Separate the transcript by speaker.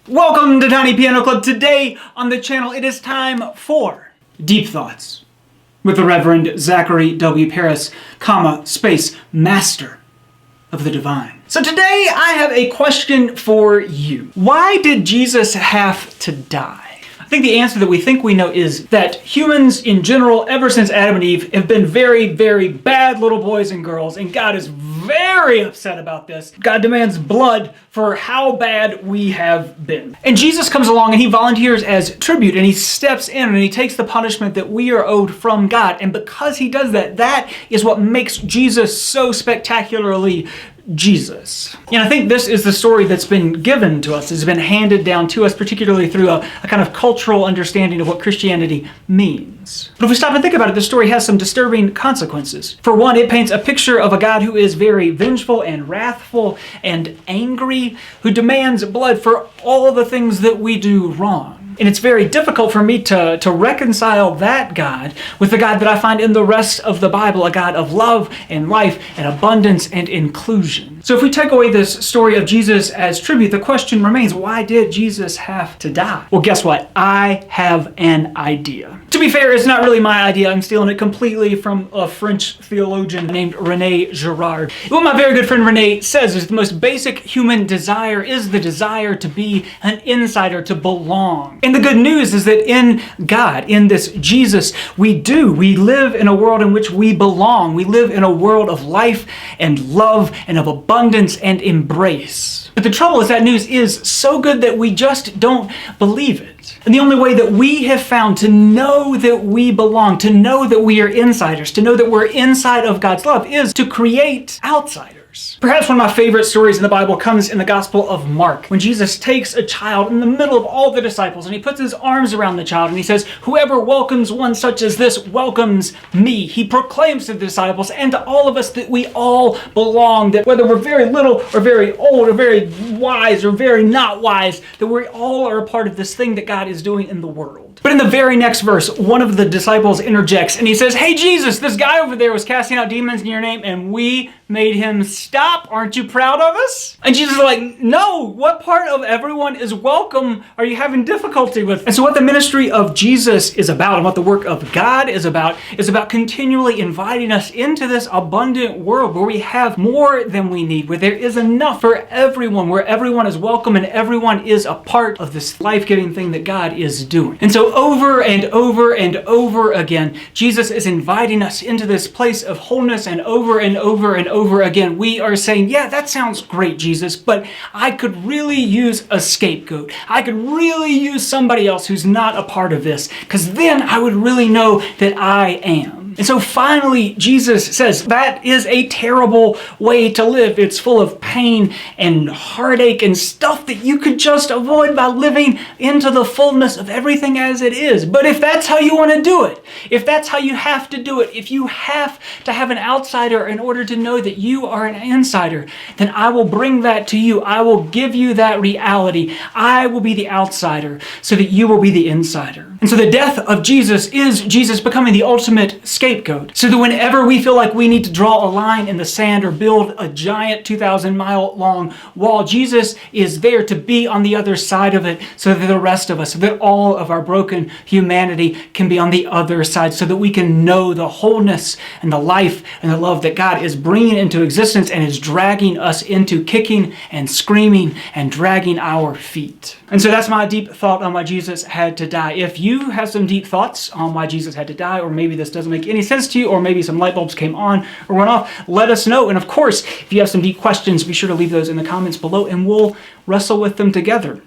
Speaker 1: Welcome to Tiny Piano Club. Today on the channel it is time for Deep Thoughts with the Reverend Zachary W. Parris, Master of the Divine. So today I have a question for you. Why did Jesus have to die? I think the answer that we think we know is that humans in general, ever since Adam and Eve, have been very, very bad little boys and girls, and God is very upset about this. God demands blood for how bad we have been. And Jesus comes along and he volunteers as tribute, and he steps in and he takes the punishment that we are owed from God. And because he does that, that is what makes Jesus so spectacularly Jesus. And I think this is the story that's been given to us, has been handed down to us, particularly through a kind of cultural understanding of what Christianity means. But if we stop and think about it, the story has some disturbing consequences. For one, it paints a picture of a God who is very vengeful and wrathful and angry, who demands blood for all the things that we do wrong. And it's very difficult for me to reconcile that God with the God that I find in the rest of the Bible, a God of love and life and abundance and inclusion. So if we take away this story of Jesus as tribute, the question remains, why did Jesus have to die? Well, guess what? I have an idea. To be fair, it's not really my idea. I'm stealing it completely from a French theologian named René Girard. What my very good friend René says is the most basic human desire is the desire to be an insider, to belong. And the good news is that in God, in this Jesus, we live in a world in which we belong. We live in a world of life and love and of abundance and embrace. But the trouble is that news is so good that we just don't believe it. And the only way that we have found to know that we belong, to know that we are insiders, to know that we're inside of God's love is to create outsiders. Perhaps one of my favorite stories in the Bible comes in the Gospel of Mark, when Jesus takes a child in the middle of all the disciples and he puts his arms around the child and he says, "Whoever welcomes one such as this welcomes me." He proclaims to the disciples and to all of us that we all belong, that whether we're very little or very old or very wise or very not wise, that we all are a part of this thing that God is doing in the world. But in the very next verse, one of the disciples interjects and he says, "Hey Jesus, this guy over there was casting out demons in your name and we made him stop. Aren't you proud of us?" And Jesus is like, "No, what part of everyone is welcome are you having difficulty with?" And so what the ministry of Jesus is about and what the work of God is about continually inviting us into this abundant world where we have more than we need, where there is enough for everyone, where everyone is welcome and everyone is a part of this life-giving thing that God is doing. And so over and over and over again, Jesus is inviting us into this place of wholeness, and over again, we are saying, "Yeah, that sounds great, Jesus, but I could really use a scapegoat. I could really use somebody else who's not a part of this, because then I would really know that I am." And so finally, Jesus says, that is a terrible way to live. It's full of pain and heartache and stuff that you could just avoid by living into the fullness of everything as it is. But if that's how you want to do it, if that's how you have to do it, if you have to have an outsider in order to know that you are an insider, then I will bring that to you. I will give you that reality. I will be the outsider so that you will be the insider. And so the death of Jesus is Jesus becoming the ultimate scapegoat. So that whenever we feel like we need to draw a line in the sand or build a giant 2,000-mile long wall, Jesus is there to be on the other side of it so that the rest of us, so that all of our broken humanity can be on the other side, so that we can know the wholeness and the life and the love that God is bringing into existence and is dragging us into, kicking and screaming and dragging our feet. And so that's my deep thought on why Jesus had to die. If you have some deep thoughts on why Jesus had to die, or maybe this doesn't make any sense to you, or maybe some light bulbs came on or went off, let us know. And of course, if you have some deep questions, be sure to leave those in the comments below and we'll wrestle with them together.